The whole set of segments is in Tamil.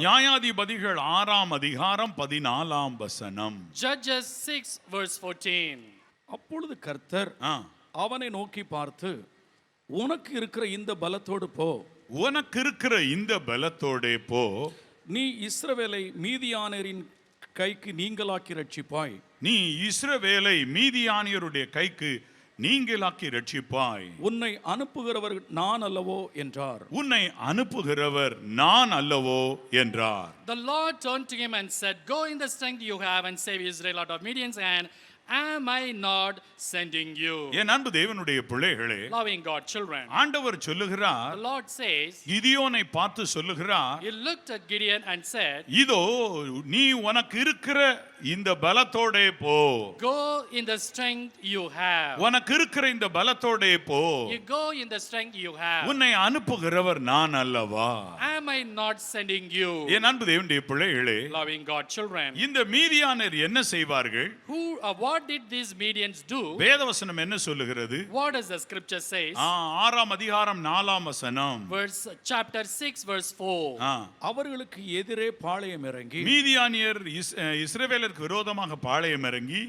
நியாயாதிபதிகள் 6ஆம் அதிகாரம் 14ஆம் வசனம். Judges 6 verse 14. அப்பொழுது கர்த்தர் அவனை நோக்கி பார்த்து, உனக்கு இருக்கிற இந்த பலத்தோடு போ, உனக்கு இருக்கிற இந்த பலத்தோடே போ, நீ இஸ்ரவேலை மீதியானரின் கைக்கு நீங்களாக்கி ரட்சிப்பாய். நீ இஸ்ரவேலை மீதியானியருடைய கைக்கு நீங்களாக்கி ரட்சிப்பாய். உன்னை அனுப்புகிறவர் நான் அல்லவோ என்றார். உன்னை அனுப்புகிறவர் நான் அல்லவோ என்றார். The Lord turned to him and said, Go in the strength you have and save Israel out of Midian's hand. Am I not sending you? என் அன்பு தேவனுடைய பிள்ளைகளே, Loving God children, ஆண்டவர் சொல்லுகிறார், the Lord says, கிதியோனை பார்த்து சொல்லுகிறார், He looked at Gideon and said, இதோ நீ உனக்கு இருக்கிற இந்த பலத்தோடே போ. Go in the strength you have. உனக்கு இருக்கிற இந்த பலத்தோடே போ. You go in the strength you have. உன்னை அனுப்புகிறவர் நான் அல்லவா? Am I not sending you? என் அன்பு தேவனுடைய பிள்ளைகளே, Loving God children, இந்த மீதியானர் என்ன செய்வார்கள்? what did these Midians do? வேதவசனம் என்ன சொல்லுகிறது? What does the scripture say? 6ஆம் அதிகாரம் 4ஆம் வசனம். Chapter 6 verse 4. அவர்களுக்கு எதிரே பாளையம் இறங்கி, மீதியானியர் இஸ்ரவேலருக்கு விரோதமாக பாளையம் இறங்கி,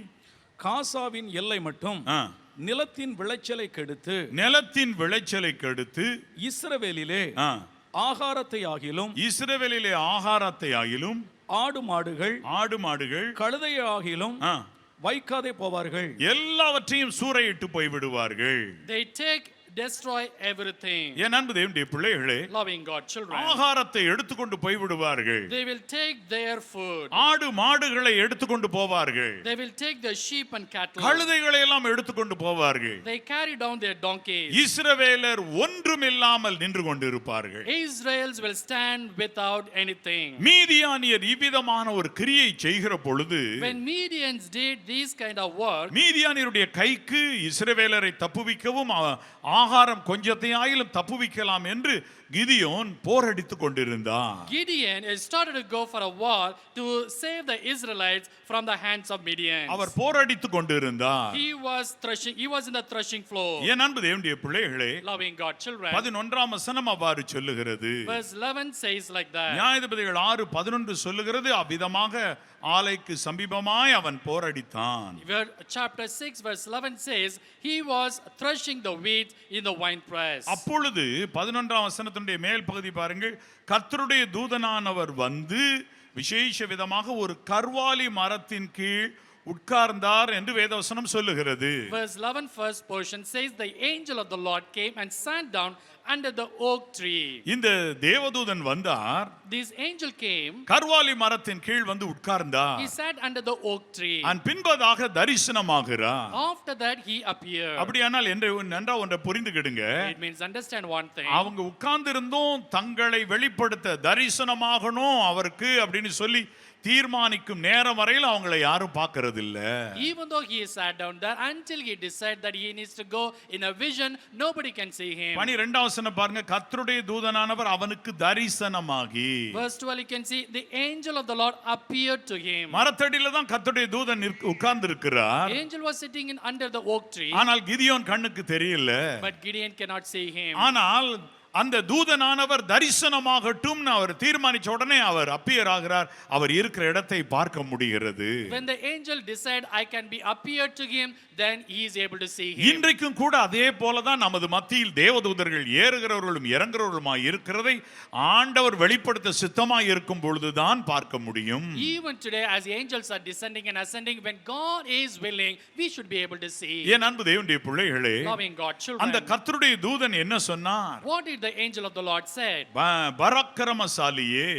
காசாவின் எல்லை மட்டும் நிலத்தின் விளைச்சலை கெடுத்து, நிலத்தின் விளைச்சலை கெடுத்து, இஸ்ரவேலிலே ஆகாரத்தை ஆகிலும், இஸ்ரவேலிலே ஆகாரத்தை ஆகிலும், ஆடு மாடுகள் கழுதை ஆகிலும் வைக்காதே போவார்கள். எல்லாவற்றையும் சூறையிட்டு போய்விடுவார்கள். They destroy everything. என் அன்பு தேவனுடைய பிள்ளைகளே, loving God children, ஆகாரத்தை எடுத்துக்கொண்டு போய்விடுவார்கள். They will take their food. ஆடு மாடுகளை எடுத்துக்கொண்டு போவார்கள். They will take the sheep and cattle. கழுதைகளை எல்லாம் எடுத்துக்கொண்டு போவார்கள். They carry down their donkeys. இஸ்ரவேலர் ஒன்றுமில்லாமல் நின்று கொண்டிருப்பார்கள். Israels will stand without anything. மீதியானியர் இவ்விதமான ஒரு கிரியை செய்கிற பொழுது, when Midians did these kind of work, மீதியானியருடைய கைக்கு இஸ்ரவேலரை தப்புவிக்கவும் ஆகாரம் கொஞ்சத்தையாயிலும் தப்புவிக்கலாம் என்று கிதியோன் போரடித்துக் கொண்டிருந்தார். Gideon started to go for a war to save the Israelites from the hands of Midian. அவர் போரடித்துக் கொண்டிருந்தார். He was in the threshing floor. என் அன்பு தேவனுடைய பிள்ளைகளே, loving God children, 11ஆம் வசனம் அவ்வாறு சொல்லுகிறது. verse 11 says like that. நியாயாதிபதிகள் 6:11 சொல்லுகிறது, அவ்விதமாக ஆலைக்கு சமீபமாய் அவன் போரடித்தான். Chapter 6 verse 11 says he was threshing the wheat in the winepress. அப்பொழுது 11ஆம் வசனத்தினுடைய மேல் பகுதி பாருங்கள், கர்த்தருடைய தூதனானவர் வந்து விசேஷ விதமாக ஒரு கர்வாலி மரத்தின் கீழ் உட்கார்ந்தார் என்று வேதவசனம் சொல்லுகிறது. Verse 11 first portion says the angel of the Lord came and sat down under the oak tree. இந்த தேவதூதன் வந்தார். This angel came. கர்வாலி மரத்தின் கீழ் வந்து உட்கார்ந்தார். He sat under the oak tree. பின்பதாக தரிசனமாகிறார். After that he appeared. அப்படியானால் நன்றா ஒன்றை புரிந்துக்கிடுங்க. It means understand one thing. அவங்க உட்கார்ந்து இருந்தும் தங்களை வெளிப்படுத்த தரிசனமாகணும் அவருக்கு அப்படின்னு சொல்லி தீர்மானிக்கும் நேரம் வரையில் அவங்களை யாரும் பார்க்கிறது இல்ல. Even though he sat down there, until he decided that he needs to go in a vision, nobody can see him. 12ஆம் வசனம் பாருங்க, கர்த்தருடைய தூதனானவர் அவனுக்கு தரிசனமாகி. Verse 12 you can see the angel of the Lord appeared to him. மரத்தடியில தான் கர்த்தருடைய தூதன் உட்கார்ந்து இருக்கிறார். Angel was sitting under the oak tree. ஆனால் கிதியோன் கண்ணுக்கு தெரியல. But Gideon cannot see him. ஆனால் அந்த தூதனானவர் தரிசனமாகட்டும் அவர் தீர்மானிச்ச உடனே அவர் அப்பியர் ஆகிறார். அவர் இருக்கிற இடத்தை பார்க்க முடிகிறது. When the angel decide I can be appeared to him, then he is able to see him. இன்றைக்கும் கூட அதே போல தான் நமது மத்தியில் தேவதூதர்கள் ஏறுகிறவர்களும் இறங்குறவர்களுமாய் இருக்கிறதை ஆண்டவர் வெளிப்படுத்த சித்தமாய் இருக்கும் பொழுதுதான் பார்க்க முடியும். Even today as angels are descending and ascending, when God is willing, we should be able to see. என் அன்பு தேவனுடைய பிள்ளைகளே, loving God children, அந்த கர்த்தருடைய தூதன் என்ன சொன்னார்? What did the angel of the Lord said? பராக்கிரமசாலியே,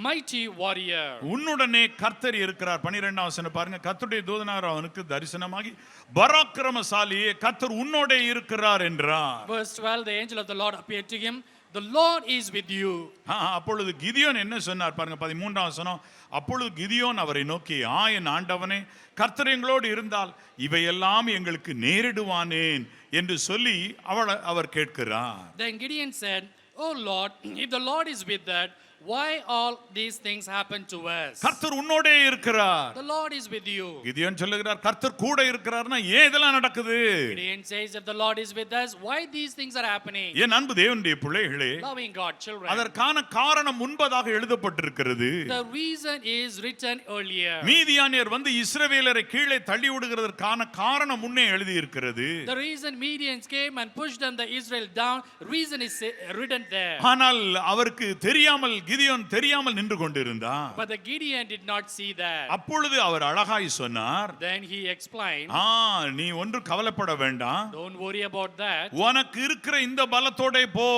mighty warrior, உன்னுடனே கர்த்தர் இருக்கிறார். 12ஆம் வசனம் பாருங்க, கர்த்தருடைய தூதனார் அவனுக்கு தரிசனமாகி பராக்கிரமசாலியே கர்த்தர் உன்னோடே இருக்கிறார் என்றார். Verse 12 the angel of the Lord appeared to him, the Lord is with you. அப்பொழுது கிதியோன் என்ன சொன்னார் பாருங்க, 13ஆம் வசனம், அப்பொழுது கிதியோன் அவரை நோக்கி, என் ஆண்டவனே, கர்த்தர் எங்களோடு இருந்தால் இவையெல்லாம் எங்களுக்கு நேரிடுவானேன் என்று சொல்லி அவர் கேட்கிறார். Then Gideon said, Oh Lord, if the Lord is with that, why all these things happen to us? கர்த்தர் உன்னோடே இருக்கிறார். The Lord is with you. Gideon சொல்லுகிறார் கர்த்தர் கூட இருக்கிறார்னா ஏன் இதெல்லாம் நடக்குது? Gideon says if the Lord is with us, why these things are happening? என் அன்பு தேவனுடைய பிள்ளைகளே, Loving God, children. அதற்கான காரணம் முன்பதாக எழுதப்பட்டிருக்கிறது. The reason is written earlier. மீதியானியர் வந்து இஸ்ரவேலரை கீழே தள்ளி விடுகிறதற்கான காரணம் முன்னே எழுதி இருக்கிறது. The reason Medians came and pushed them the Israel down, reason is written there. ஆனால் அவருக்கு தெரியாமல் கிதியோன் தெரியாமல் நின்று கொண்டிருந்தான். But the Gideon did not see that. அப்பொழுது அவர் அழகாய் சொன்னார், Then he explained, நீ ஒன்று கவலைப்பட வேண்டாம், don't worry about that. உனக்கு இருக்கிற இந்த பலத்தோட போ.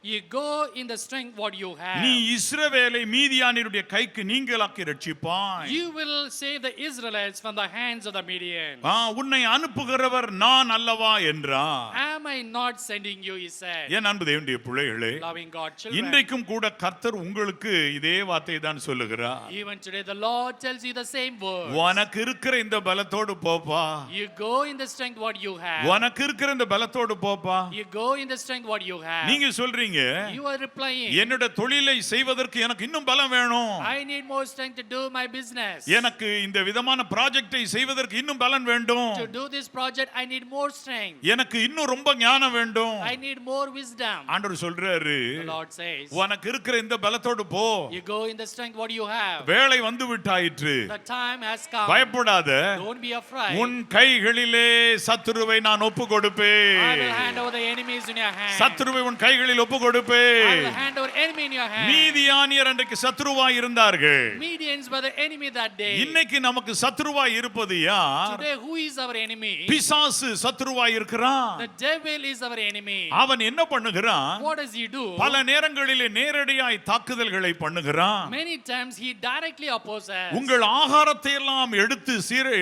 You go in the strength what you have. நீ இஸ்ரவேலை மீதியானியருடைய கைக்கு நீங்களாக்கி ரட்சிப்பாய். You will save the Israelites from the hands of the Midians. உன்னை அனுப்புகிறவர் நான் அல்லவா என்றார். Am I not sending you, he said. என் அன்பு தேவனுடைய பிள்ளைகளே, Loving God, children. இன்றைக்கும் கூட கர்த்தர் உங்களுக்கு இதே வார்த்தையை தான் சொல்லுகிறார். Even today the Lord tells you the same word. உனக்கு இருக்கிற இந்த பலத்தோடு போப்பா. You go in the strength what you have. உனக்கு இருக்கிற இந்த பலத்தோடு போப்பா. You go in the strength what you have. நீங்க சொல்றீங்க, You are replying, என்னோட தொழிலை செய்வதற்கு எனக்கு இன்னும் பலம் வேணும். I need more strength to do my business. எனக்கு இந்த விதமான ப்ராஜெக்டை செய்வதற்கு இன்னும் பலம் வேண்டும். To do this project I need more strength. எனக்கு இன்னும் ரொம்ப ஞானம் வேண்டும். I need more wisdom. ஆண்டவர் சொல்றாரு, The Lord says, உனக்கு இருக்கிற இந்த பலத்தோடு போ. you go in the strength what you have. வேளை வந்து விட்டாயிற்று, The time has come. பயப்படாத. Don't be afraid. உன் கைகளிலே சத்துருவை நான் ஒப்பு கொடுப்பேன். I will hand over the enemies in your hand. சத்துருவை உன் கைகளில் ஒப்பு I will கொடுப்பேன். hand over enemy in your hand. மீதியானியர் அன்றைக்கு சத்துருவாய் இருந்தார்கள். Medians were the enemy that day. இன்னைக்கு நமக்கு சத்துருவாய் இருப்பது யார்? Today who is our enemy? பிசாசு சத்துருவாய் இருக்கிறான். The devil is our enemy. அவன் என்ன பண்ணுகிறான்? What does he do? பல நேரங்களிலே நேரடியாய் தாக்குதல்களை பண்ணுகிறான். Many times he directly opposes. உங்கள் ஆகாரத்தை எல்லாம்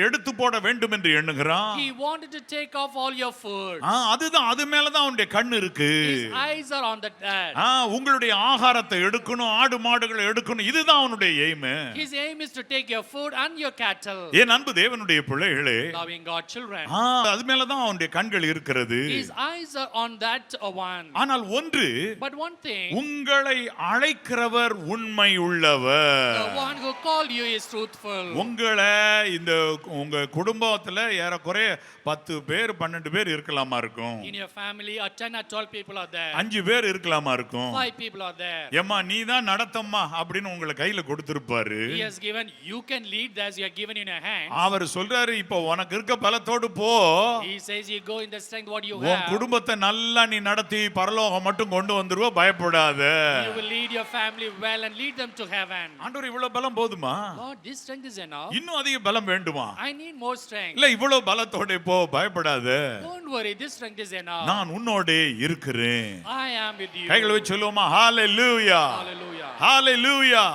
எடுத்து போட வேண்டும் என்று எண்ணுகிறான். He wanted to take off all your food. அதுதான், அது மேலதான் அவனுடைய கண் இருக்கு. His eyes are on that. உங்களுடைய ஆகாரத்தை எடுக்கணும், ஆடு மாடுகளை எடுக்கணும், இதுதான் அவனுடைய aim. His aim is to take your food and your cattle. என் அன்பு தேவனுடைய பிள்ளைகளே, Loving God, children. அது மேலதான் அவனுடைய கண்கள் இருக்கிறது. His eyes are on that one. ஆனால் ஒன்று, But one thing, உங்களை அழைக்கிறவர் உண்மை உள்ளவர். the one who called you is truthful. உங்களை இந்த உங்க குடும்பத்துல ஏறக்குறைய 10 பேர் 12 பேர் இருக்கலாமா இருக்கும். In your family, 10 or 12 people are there. 5 பேர் இருக்கலாமா இருக்கும். 5 people are there. ஏம்மா நீ தான் நடத்தம்மா அப்படின்னு உங்களை கையில கொடுத்திருப்பாரு. He has given, you can lead as you are given in your hands. அவர் சொல்றாரு, இப்போ உனக்கு இருக்க பலத்தோடு போ. He says you go in the strength what you உன் have. குடும்பத்தை நல்லா நீ நடத்தி பரலோகம் மட்டும் கொண்டு வந்துருவ, பயப்படாத. You will lead your family well and lead them to heaven. ஆண்டவர் இவ்வளவு பலம் போதுமா? Lord, this strength is enough. இன்னும் அதிக பலம் வேண்டுமா? I need more strength. இல்ல இவ்வளவு பலத்தோட போ, பயப்படாத. Don't worry, this strength is enough. நான் உன்னோடே இருக்கிறேன். I am with you. கைகளை வச்சு சொல்லுவோமா? ஹalleluya, Hallelujah. ஹalleluya.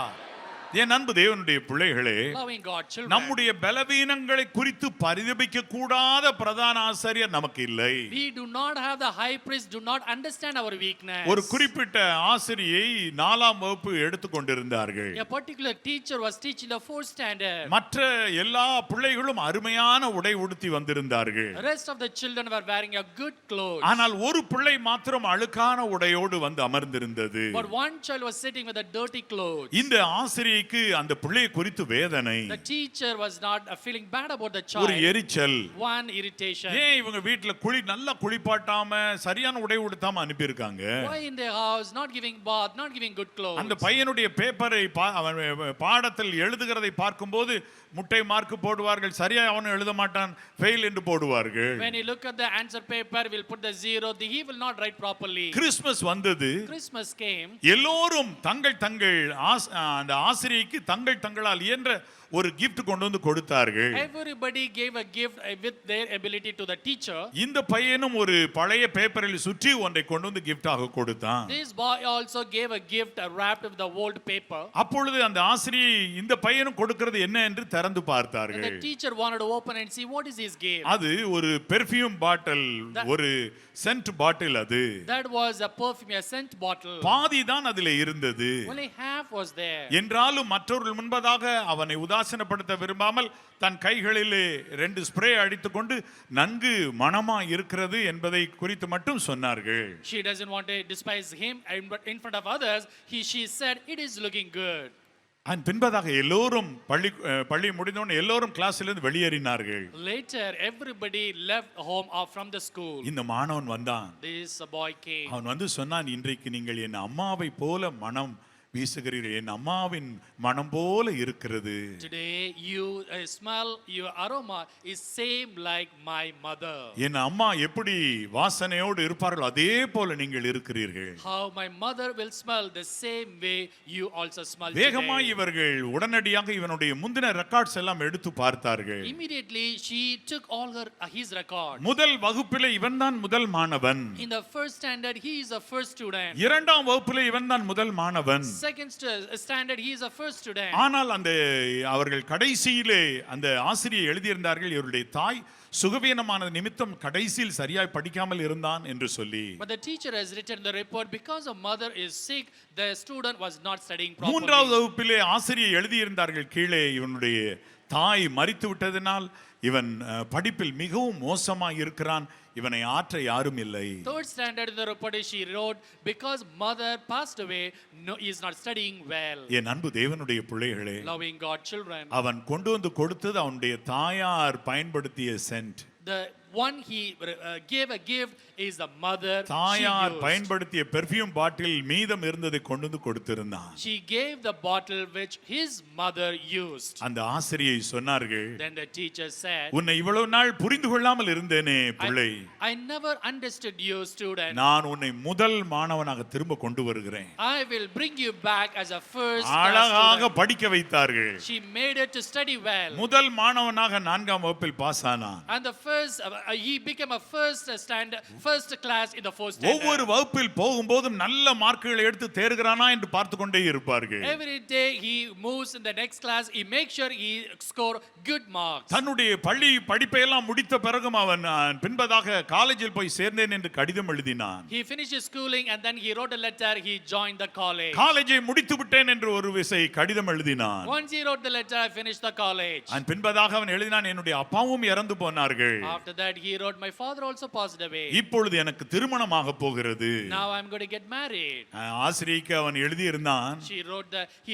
என் அன்பு தேவனுடைய பிள்ளைகளே, Loving God, children. நம்முடைய பலவீனங்களை குறித்து பரிதபிக்க கூடாத பிரதான ஆசாரியர் நமக்கு இல்லை. We do not have the high priest, do not understand our weakness. ஒரு குறிப்பிட்ட ஆசிரியை 4ஆம் வகுப்பு எடுத்துக்கொண்டிருந்தார்கள். A particular teacher was teaching the 4th standard. மற்ற எல்லா பிள்ளைகளும் அருமையான உடை உடுத்தி வந்திருந்தார்கள். The rest of the children were wearing a good clothes. ஆனால் ஒரு பிள்ளை மாத்திரம் அழுக்கான உடையோடு வந்து அமர்ந்திருந்தது. But one child was sitting with a dirty clothes. இந்த ஆசிரியை அந்த பிள்ளை குறித்து வேதனை. The teacher was not feeling bad about the ஒரு child. எரிச்சல். One irritation. ஏன் இவங்க வீட்ல நல்லா குளிப்பாட்டாம சரியான உடை உடுத்தாம அனுப்பி இருக்காங்க? Why in their house not giving bath, not giving good clothes? அந்த பையனுடைய பேப்பரை அவன் பாடத்தில் எழுதுகிறதை பார்க்கும்போது முட்டை மார்க் போடுவார்கள், சரியா அவன் எழுத மாட்டான், ஃபெயில் என்று போடுவார்கள். When you look at the answer paper, we'll put the 0, he will not write properly. Christmas வந்தது. Christmas came. எல்லோரும் தங்கள் அந்த ஆசிரியைக்கு தங்களால் இயன்ற ஒரு gift கொண்டு வந்து கொடுத்தார்கள். Everybody gave a gift with their ability to the teacher. இந்த பையனும் ஒரு பழைய பேப்பரில் சுற்றி ஒன்றை கொண்டு வந்து gift-ஆக கொடுத்தான். This boy also gave a gift wrapped with the old paper. அப்பொழுது அந்த ஆசிரியை இந்த பையனும் கொடுக்கிறது என்ன என்று திறந்து பார்த்தார்கள். The teacher wanted to open and see what is his gift. அது ஒரு பெர்ஃபியூம் பாட்டில், ஒரு சென்ட் பாட்டில். அது That was a perfume, a scent bottle. பாதி தான் அதிலே இருந்தது. Only half was there. என்றாலும் ஆனாலும் மற்றவர்கள் முன்பதாக அவனை உதாசீனப்படுத்த விரும்பாமல் தன் கைகளிலே 2 ஸ்ப்ரே அடித்துக்கொண்டு நன்கு மணமா இருக்கிறது என்பதை குறித்து மட்டும் சொன்னார்கள். She doesn't want to despise him, but in front of others, she said, it is looking good. அதன் பின்பதாக எல்லோரும் பள்ளி முடிந்தோன்னு எல்லோரும் கிளாஸிலிருந்து வெளியேறினார்கள். Later, everybody left home or from the school. இந்த மாணவன் வந்தான். This boy came. அவன் வந்து சொன்னான், இன்றைக்கு நீங்கள் என் அம்மாவை போல மனம் வீசுகிறீர்கள், என் அம்மாவின் மனம் போல இருக்கிறது. Today you smell, your aroma is same like my mother. என் அம்மா எப்படி வாசனையோடு இருப்பார்கள் அதே போல நீங்கள் இருக்கிறீர்கள். How my mother will smell, the same way you also smell வேகமாய் today. இவர்கள் உடனடியாக இவனுடைய முந்தின ரெக்கார்ட்ஸ் எல்லாம் எடுத்து பார்த்தார்கள். Immediately she took all his records. முதல் வகுப்பிலே இவன்தான் முதல் மாணவன். In the first standard he is the first student. இரண்டாம் வகுப்பிலே இவன்தான் முதல் மாணவன். Second standard he is a first student. ஆனால் அவர்கள் கடைசியிலே அந்த ஆசிரியர் எழுதியிருந்தார்கள், இவருடைய தாய் சுகவீனமான நிமித்தம் கடைசியில் சரியாய் படிக்காமல் இருந்தான் என்று சொல்லி. But the teacher has written the report, because the mother is sick, the student was not studying properly. மூன்றாவது வகுப்பிலே ஆசிரியர் எழுதியிருந்தார்கள், கீழே இவனுடைய தாய் மரித்து விட்டதினால் இவன் படிப்பில் மிகவும் மோசமாக இருக்கிறான், இவனை ஆற்ற யாரும் இல்லை. Third standard in the report she wrote, because mother passed away, no, he is not studying well. என் அன்பு தேவனுடைய பிள்ளைகளே, Loving God children, அவன் கொண்டு வந்து கொடுத்தது அவனுடைய தாயார் பயன்படுத்திய send. the one he gave a gift is the mother. தாயார் பயன்படுத்திய பெர்ஃப்யூம் பாட்டில் மீதம் இருந்ததை கொண்டு வந்து கொடுத்திருந்தான். She gave the bottle which his mother used. அந்த ஆசிரியை சொன்னார்கள், Then the teacher said, உன்னை இவ்வளவு நாள் புரிந்து கொள்ளாமல் இருந்தேனே பிள்ளை, I never understood you, student. நான் உன்னை முதல் மாணவனாக திரும்ப கொண்டு வருகிறேன். I will bring you back as a first அழகாக student. படிக்க வைத்தார்கள். She made it to study well. முதல் மாணவனாக 4ஆம் வகுப்பில் பாஸ் ஆனான். And the first he became a first class in the first standard. ஒவ்வொரு வகுப்பில் போகும்போதும் நல்ல மார்க்குகளை எடுத்து தேர்கிறானா என்று பார்த்து கொண்டே இருப்பார்கள். Every day he moves in the next class, he makes sure he score good marks. தன்னுடைய பள்ளி படிப்பை எல்லாம் முடித்த பிறகும் அவன் பின்பதாக காலேஜில் போய் சேர்ந்தேன் என்று கடிதம் எழுதினான். He finished his schooling and then he wrote a letter, he joined the college. காலேஜை முடித்து விட்டேன் என்று ஒரு விசை கடிதம் எழுதினான். Once he wrote the letter, I finished the college. அதன் பின்பதாக அவன் எழுதினான், என்னுடைய அப்பாவும் இறந்து போனார்கள், After that he wrote, my father also passed away. இப்பொழுது எனக்கு திருமணமாக போகிறது. Now I'm going to get married. ஆசிரியைக்கு அவன் எழுதி இருந்தான், He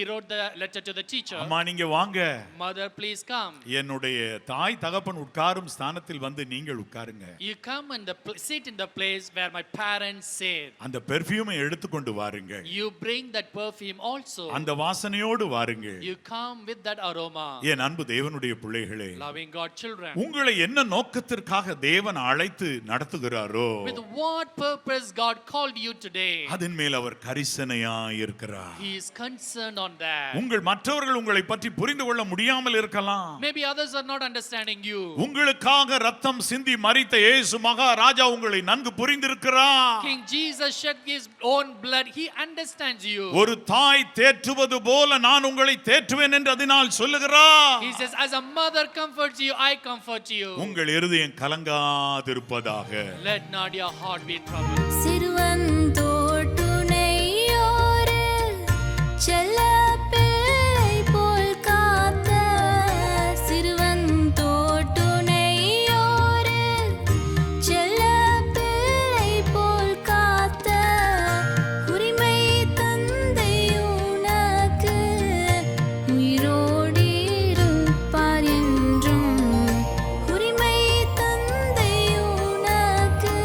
wrote the letter to the teacher. அம்மா நீங்க வாங்க, Mother, please come. என்னுடைய தாய் தகப்பன் உட்காரும் ஸ்தானத்தில் வந்து நீங்கள் உட்காருங்க. You come and sit in the place where my parents sit. அந்த பெர்ஃப்யூமை எடுத்துக்கொண்டு வாருங்க. You bring that perfume also. அந்த வாசனையோடு வாருங்க. You come with that aroma. என் அன்பு தேவனுடைய பிள்ளைகளே, Loving God children. உங்களை என்ன நோக்கத்திற்காக தேவன் அழைத்து நடத்துகிறாரோ, With what purpose God called you today? அதன் மேல் அவர் கரிசனையா இருக்கிறார். He is concerned on that. மற்றவர்கள் உங்களை பற்றி புரிந்து கொள்ள முடியாமல் இருக்கலாம். Maybe others are not understanding you. உங்களுக்காக ரத்தம் சிந்தி மரித்த இயேசு மகாராஜா உங்களை நன்கு புரிந்திருக்கிறார். King Jesus shed his own blood. He understands you. ஒரு தாய் தேற்றுவது போல நான் உங்களை தேற்றுவேன் என்று அதனால் சொல்லுகிறார். He says, as a mother comforts you, I comfort you. உங்கள் இருதயம் கலங்காதிருப்பதாக. Let not your heart be troubled. சிறுவன் தோட்டுனையோரு செல்லப்பிள்ளை போல் காத்த சிறுவன் தோட்டுனையோரு செல்லப்பிள்ளை போல் காத்த உரிமை தந்தை உனக்கு உயிரோடு இருப்பார் என்றும் உரிமை தந்தை உனக்கு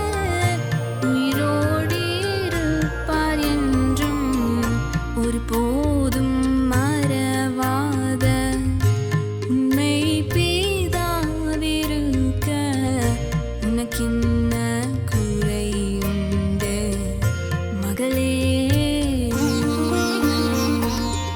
உயிரோடு இருப்பார் என்றும் ஒருபோதும் மறவாத உண்மை பிதாவிருக்க உனக்கென்ன குறை உண்டு மகளே.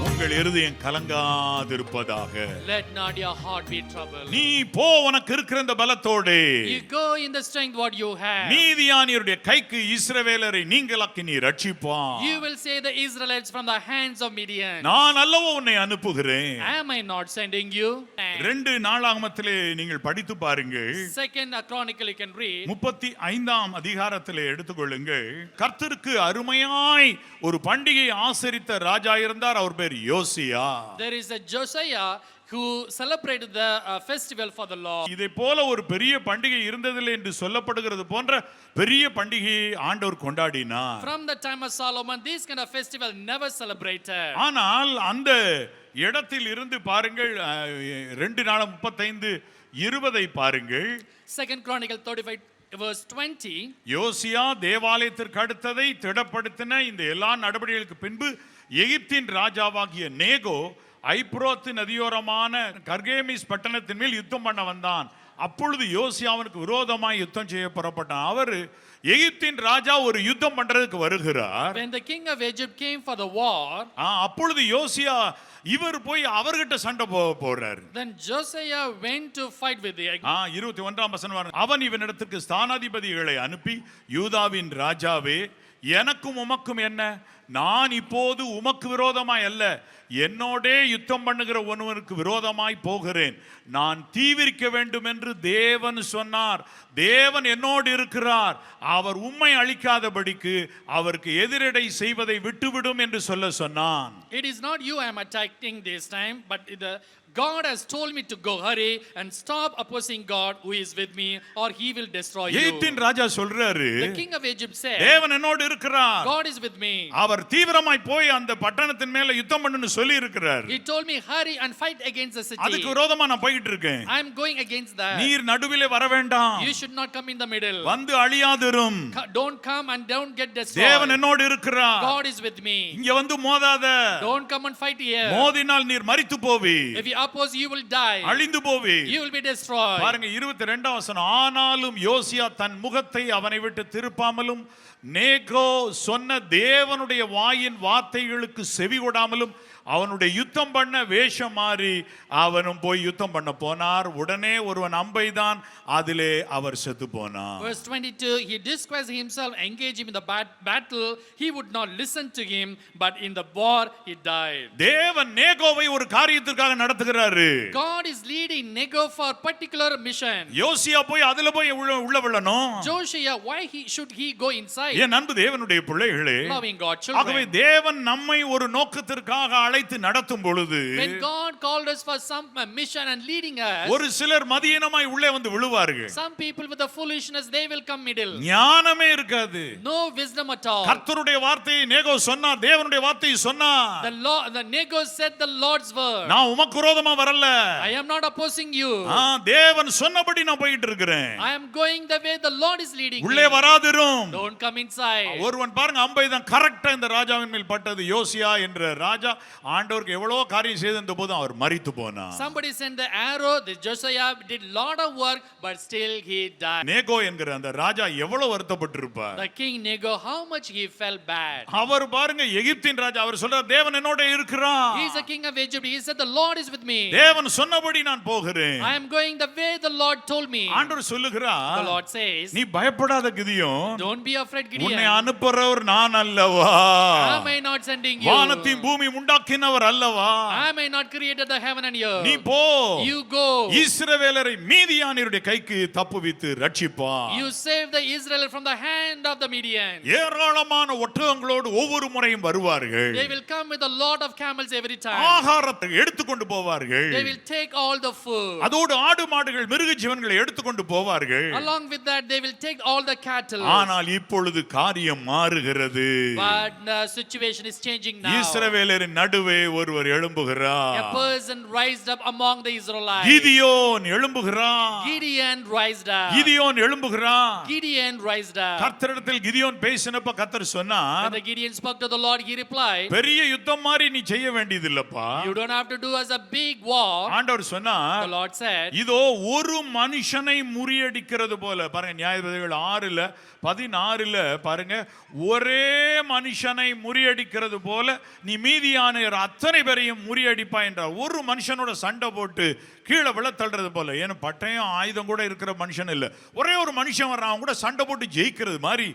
உங்கள் இருதயம் கலங்காதிருப்பதாக. Let not your heart be troubled. நீ போ, உனக்கு இருக்கிற இந்த பலத்தோடு You go in the strength what you have. நீதியானியருடைய கைக்கு இஸ்ரவேலரை நீங்களாக்கி நீ ரட்சிப்பாய். You will save the Israelites from the hands of Midian. நான் அல்லவோ உன்னை அனுப்புகிறேன். Am I not sending you? 2 நாளாகமத்திலே நீங்கள் படித்து பாருங்கள். Second Chronicle you can read. 35ஆம் அதிகாரத்திலே எடுத்துக்கொள்ளுங்கள். கர்த்தருக்கு அருமையாய் ஒரு பண்டிகை ஆசரித்த ராஜா இருந்தார். அவர் பேர் யோசியா. There is a Josiah who celebrated the festival for the Lord. இதை போல ஒரு பெரிய பண்டிகை இருந்ததில்லை என்று சொல்லப்படுகிறது போன்ற பெரிய பண்டிகையை ஆண்டவர் கொண்டாடினார். From the time of Solomon, this kind of festival never celebrated. ஆனால் அந்த இடத்தில் இருந்து பாருங்கள் 2:35-20 பாருங்கள். Second Chronicle 35 verse 20. யோசியா தேவாலயத்திற்கு அடுத்ததை திடப்படுத்தின இந்த எல்லா நடவடிக்கைகளுக்கு பின்பு எகிப்தின் ராஜாவாகிய நேகோ ஐப்ரோத்து நதியோரமான கர்கேமிஸ் பட்டணத்தின் மேல் யுத்தம் பண்ண வந்தான். அப்பொழுது யோசியாவுக்கு விரோதமாய் யுத்தம் செய்ய புறப்பட்டான். அவர் எகிப்தின் ராஜா ஒரு யுத்தம் பண்றதுக்கு வருகிறார். When the king of Egypt came for the war, அப்பொழுது யோசியா இவர் போய் அவர்கிட்ட சண்டை போறார். then Josiah went to fight with the 21ஆம் வசனம். அவன் இவனிடத்துக்கு ஸ்தானாதிபதிகளை அனுப்பி, யூதாவின் ராஜாவே, எனக்கும் உமக்கும் என்ன? நான் இப்போது உமக்கு விரோதமாய் அல்ல, என்னோடே யுத்தம் பண்ணுகிற ஒருவனுக்கு விரோதமாய் போகிறேன். நான் தீவிரிக்க வேண்டும் என்று தேவன் சொன்னார். தேவன் என்னோடு இருக்கிறார். அவர் உம்மை அழிக்காதபடிக்கு அவருக்கு எதிரடை செய்வதை விட்டுவிடும் என்று சொல்ல சொன்னான். It is not you I am attacking this time, but God has told me to go, hurry and stop opposing God who is with me, or he will destroy you. எகிப்தின் ராஜா சொல்றாரு, The king of Egypt said, தேவன் என்னோடு இருக்கிறார். God is with me. அவர் தீவிரமாய் போய் அந்த பட்டணத்தின் மேல யுத்தம் பண்ணுன்னு சொல்லி இருக்கிறார். He told me, hurry and fight against the city. அதுக்கு விரோதமா நான் போயிட்டு இருக்கேன். I am going against that. நீர் நடுவிலே வர வேண்டாம். You should not come in the middle. வந்து அழியாதிரும். Don't come and don't get destroyed. தேவன் என்னோடு இருக்கிறார். God is with me. இங்க வந்து மோதாத. Don't come and fight here. மோதினால் நீர் மரித்து போவி. If you oppose, you will die. அழிந்து போவி. You will be destroyed. பாருங்க 22ஆம் வசனம். ஆனாலும் யோசியா தன் முகத்தை அவனை விட்டு திருப்பாமலும் நேகோ சொன்ன தேவனுடைய வாயின் வார்த்தைகளுக்கு செவி கொடாமலும் அவனுடைய யுத்தம் பண்ண வேஷம் மாறி அவனும் போய் யுத்தம் பண்ண போனார். உடனே ஒருவன் அம்பைதான், அதிலே அவர் செத்து போனார். Verse 22, he disgraced himself, engaged him in the battle. He would not listen to him, but in the war he died. தேவன் நேகோவை ஒரு காரியத்திற்காக நடத்துகிறாரு. God is leading Nego for particular mission. யோசியா போய் அதுல போய் உள்ள விழணும். Josiah, why should he go inside? என் அன்பு தேவனுடைய பிள்ளைகளே, Loving God ஆகவே children. தேவன் நம்மை ஒரு நோக்கத்திற்காக அழைத்து நடத்தும் பொழுது When God called us for some mission and leading us, ஒரு சிலர் மதியீனமாய் உள்ளே வந்து விழுவார்கள். some people with the foolishness, they will come middle. ஞானமே இருக்காது. No wisdom at all. கர்த்தருடைய வார்த்தையை நேகோ சொன்னார், தேவனுடைய வார்த்தையை சொன்னார். The Nego said the Lord's word. நான் உமக்கு விரோதமா வரல. I am not opposing you. தேவன் சொன்னபடி நான் போயிட்டு இருக்கிறேன். I am going the way the Lord is leading me. உள்ளே வராதிரும். Don't come inside. ஒருவன் பாருங்க, அம்பை தான் கரெக்ட்டா இந்த ராஜாவின் மேல் பட்டது. யோசியா என்ற ராஜா ஆண்டவருக்கு எவ்வளவு காரியம் செய்த போது அவர் மரித்து போனார். Somebody sent the arrow. The Josiah did lot of work, but still he died. நேகோ என்கிற அந்த ராஜா எவ்வளவு வருத்தப்பட்டிருப்பார். The king Nego, how much he felt bad. அவர் பாருங்க, எகிப்தின் ராஜா, அவர் சொல்றார், தேவன் என்னோட இருக்கிறார். He is the king of Egypt. He said the Lord is with me. தேவன் சொன்னபடி நான் போகிறேன். I am going the way the Lord told me. ஆண்டவர் சொல்லுகிறார், The Lord says, நீ பயப்படாத கிதியோன், don't be afraid, உன்னை Gideon. அனுப்புறவர் நான் அல்லவா? Am I not sending you? வானத்தையும் பூமி உண்டாக்கினவர் அல்லவா? Am I not created the heaven and earth? நீ போ, You go. இஸ்ரவேலரை மீதியானியருடைய கைக்கு தப்புவித்து ரட்சிப்பார். You save the Israel from the hand of the Midian. ஏராளமான ஒட்டகங்களோடு ஒவ்வொரு முறையும் வருவார்கள். They will come with a lot of camels every time. ஆகாரத்தை எடுத்துக்கொண்டு போவார்கள். They will take all the food. அதோடு ஆடு மாடுகள் மிருக ஜீவன்களை எடுத்துக்கொண்டு போவார்கள். Along with that, they will take all the cattle. ஆனால் இப்பொழுது காரியம் மாறுகிறது. But the situation is changing now. இஸ்ரவேலரின் நடுவே ஒருவர் எழும்புகிறார். A person rised up among the Israelites. Gideon எழும்புகிறான். Gideon rised up. Gideon எழும்புகிறான். Gideon rised up. கர்த்தரிடத்தில் கிதியோன் பேசினப்ப கர்த்தர் சொன்னார், When the Gideon spoke to the Lord, he replied, பெரிய யுத்தம் மாதிரி நீ செய்ய வேண்டியது இல்லப்பா. you don't have to do as a big war. ஆண்டவர் The சொன்னார், Lord said, இதோ ஒரு மனுஷனை முறியடிக்கிறது போல. பாருங்க, நியாயாதிபதிகள் 6:16 பாருங்க, ஒரே மனுஷனை முறியடிக்கிறது போல நீ மீதியான இஸ்ரவேலர் அத்தனை பேரையும் முறியடிப்பா என்றார். ஒரு மனுஷனோட சண்டை போட்டு கீழே விழ தள்ளுறது போல, ஏன்னா பட்டயம் ஆயுதம் கூட இருக்கிற மனுஷன் இல்ல, ஒரே ஒரு மனுஷன் வர்றான், அவன் கூட சண்டை போட்டு ஜெயிக்கிறது மாதிரி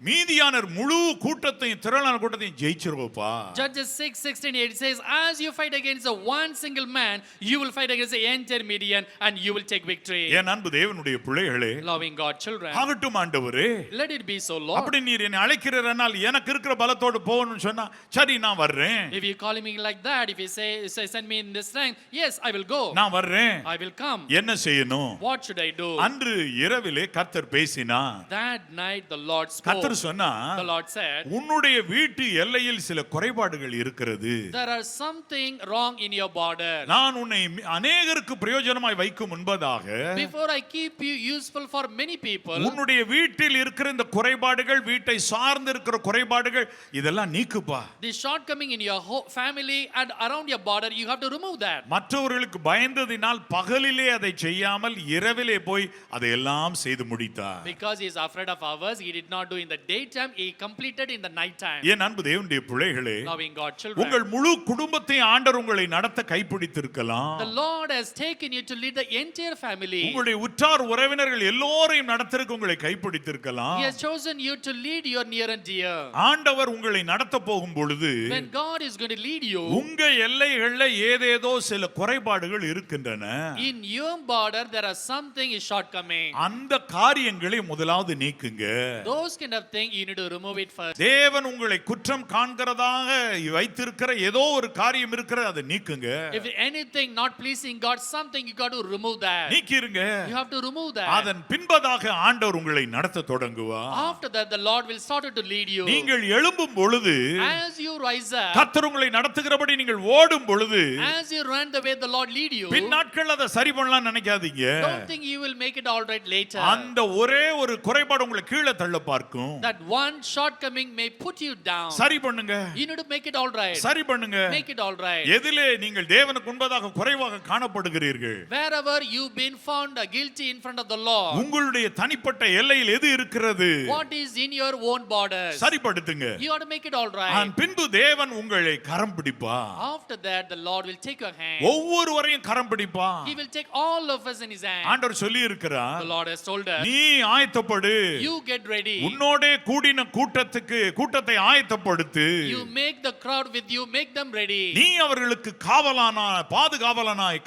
மீதியானர் முழு கூட்டத்தையும் திரளான கூட்டத்தையும் ஜெயிச்சிருவோப்பா. Judges 6:16 it says, as you fight against the one single man, you will fight against the entire Midian and you will take victory. என் அன்பு தேவனுடைய பிள்ளைகளே, Loving God children, ஆகட்டும் ஆண்டவரே, let it be so, Lord. அப்படி நீர் என்னை அழைக்கிறனால் எனக்கு இருக்கிற பலத்தோடு போகணும்னு சொன்னா சரி நான் வர்றேன். If you call me like that, if you say send me in this strength, yes, I will go. நான் வர்றேன். I will come. என்ன செய்யணும்? What should I do? அன்று இரவிலே கர்த்தர் பேசினார். That night the Lord spoke. கர்த்தர் சொன்னா, The Lord said, உன்னுடைய வீட்டு எல்லையில் சில குறைபாடுகள் இருக்கிறது. there are something wrong in your border. நான் உன்னை அநேகருக்கு பிரயோஜனமாய் வைக்கும் முன்பதாக, Before I keep you useful for many people, உன்னுடைய வீட்டில் இருக்கிற இந்த குறைபாடுகள், வீட்டை சார்ந்து இருக்கிற குறைபாடுகள் இதெல்லாம் நீக்குப்பா. the shortcoming in your family and around your border, you have to remove that. மற்றவர்களுக்கு பயந்ததினால் பகலிலே அதை செய்யாமல் இரவிலே போய் அதையெல்லாம் செய்து முடித்தார். Because he is afraid of hours, he did not do in the daytime, he completed in the night time. என் அன்பு தேவனுடைய பிள்ளைகளே, Loving God children, உங்கள் முழு குடும்பத்தை ஆண்டவர் உங்களை நடத்த கைப்பிடித்திருக்கலாம். the Lord has taken you to lead the entire family. உங்களுடைய உற்றார் உறவினர்கள் எல்லோரையும் நடத்துறதுக்கு உங்களை கைப்பிடித்திருக்கலாம். He has chosen you to lead your near and dear. ஆண்டவர் உங்களை நடத்த போகும் பொழுது When God is going to lead you, உங்க எல்லைகள்ல ஏதேதோ சில குறைபாடுகள் இருக்கின்றன. in your border there are something is shortcoming. அந்த காரியங்களை முதலாவது நீக்குங்க. Those kind of thing you need to remove it first. தேவன் உங்களை குற்றம் காண்கிறதாக வைத்திருக்கிற ஏதோ ஒரு காரியம் இருக்கிற அதை நீக்குங்க. If anything not pleasing God, something you got to remove that. நீக்கிருங்க. You have to remove that. அதன் பின்பதாக ஆண்டவர் உங்களை நடத்த தொடங்குவார். After that the Lord will start to lead you. நீங்கள் எழும்பும் பொழுது, As you rise up, கர்த்தர் உங்களை நடத்துகிறபடி நீங்கள் ஓடும் பொழுது, as you run the way the Lord lead you, பின்னாட்கள் அதை சரி பண்ணலாம் நினைக்காதீங்க. don't think you will make it all right later. அந்த ஒரே ஒரு குறைபாடு உங்களை கீழே தள்ள பார்க்கும். That one shortcoming may put you down. சரி பண்ணுங்க. You need to make it all right. சரி பண்ணுங்க. Make it all right. எதிலே நீங்கள் தேவனுக்கு முன்பதாக குறைவாக காணப்படுகிறீர்கள்? Wherever you've been found guilty in front of the Lord, உங்களுடைய தனிப்பட்ட எல்லையில் எது இருக்கிறது? what is in your own borders, சரிப்படுத்துங்க. you ought to make it all right. அதன் பின்பு தேவன் உங்களை கரம் பிடிப்பா. After that the Lord will take your hand. ஒவ்வொருவரையும் கரம் பிடிப்பா. He will take all of us in his hand. ஆண்டவர் சொல்லி இருக்கிறார், The Lord has told us, நீ ஆயத்தப்படு. you get ready. உன்னோடே கூடின கூட்டத்தை ஆயத்தப்படுத்து. You make the crowd with you, make them ready. நீ அவர்களுக்கு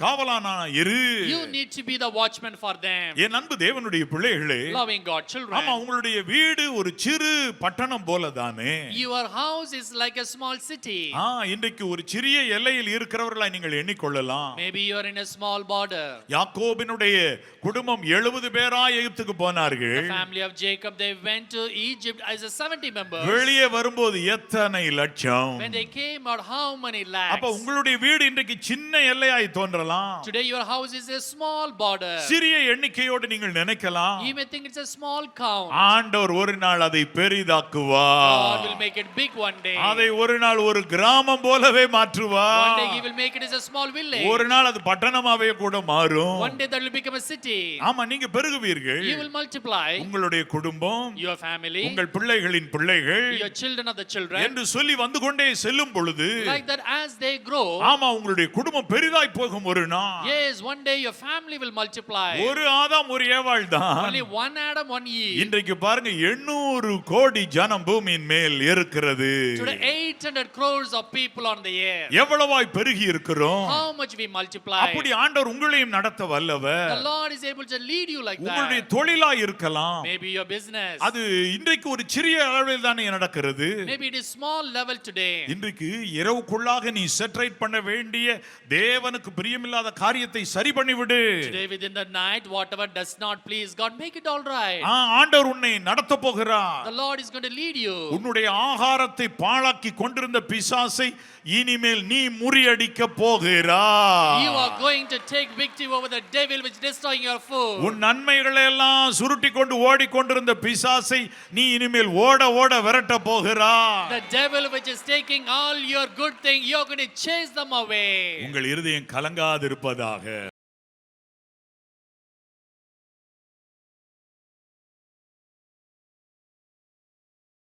காவலானாய் இரு. You need to be the watchman for them. என் அன்பு தேவனுடைய பிள்ளைகளே, Loving God children, ஆமா, உங்களுடைய வீடு ஒரு சிறு பட்டணம் போலதானே. your house is like a small city. இன்றைக்கு ஒரு சிறிய எல்லையில் இருக்கிறவர்களாய் நீங்கள் எண்ணிக்கொள்ளலாம். Maybe you are in a small border. யாக்கோபினுடைய குடும்பம் 70 பேராய் எகிப்துக்கு போனார்கள். The family of Jacob, they went to Egypt as a 70 members. வெளியே வரும்போது எத்தனை லட்சம். When they came out, how many lakhs? அப்ப உங்களுடைய வீடு இன்றைக்கு சின்ன எல்லையாய் தோன்றலாம். Today your house is a small border. சிறிய எண்ணிக்கையோடு நீங்கள் நினைக்கலாம். You may think it's a small count. ஆண்டவர் ஒரு நாள் அதை பெரிதாக்குவார். God will make it big one day. அதை ஒரு நாள் ஒரு கிராமம் போலவே மாற்றுவார். One day he will make it as a small village. ஒரு நாள் அது பட்டணமாவே கூட மாறும். One day that will become a city. ஆமா, நீங்க பெருகுவீர்கள். You will multiply. உங்களுடைய குடும்பம், Your family, உங்கள் பிள்ளைகளின் பிள்ளைகள் your children of the children, என்று சொல்லி வந்து கொண்டே செல்லும் பொழுது, like that as they grow, ஆமா, உங்களுடைய குடும்பம் பெரிதாய் போகும் ஒரு நாள். yes, one day your family will multiply. ஒரு ஆதாம் ஒரு ஏவாள் தான். Only one Adam, one Eve. இன்றைக்கு பாருங்க, 800 கோடி ஜனம் பூமியின் மேல் இருக்கிறது. Today 800 crores of people on the air. எவ்வளவாய் பெருகி இருக்கிறோம். How much we multiply. அப்படி ஆண்டவர் உங்களையும் நடத்த வல்லவர். The Lord is able to lead you like உங்களுடைய that. தொழிலாய் இருக்கலாம். Maybe your business. அது இன்றைக்கு ஒரு சிறிய அளவில் தானே நடக்கிறது. Maybe it is small level today. இன்றைக்கு இரவுக்குள்ளாக நீ செட்ரைட் பண்ண வேண்டிய தேவனுக்கு பிரியமில்லாத காரியத்தை சரி பண்ணிவிடு. Today within the night, whatever does not please God, make it all right. ஆண்டவர் உன்னை நடத்த போகிறார். The Lord is going to lead you. உன்னுடைய ஆகாரத்தை பாழாக்கி கொண்டிருந்த பிசாசை இனிமேல் நீ முறியடிக்க போகிறாய். You are going to take victory over the devil which is destroying your food. உன் நன்மைகளை எல்லாம் சுருட்டி கொண்டு ஓடிக்கொண்டிருந்த பிசாசை நீ இனிமேல் ஓட விரட்ட போகிறாய். The devil which is taking all your good thing, you are going to chase them away. உங்கள் இருதயம் கலங்காதிருப்பதாக.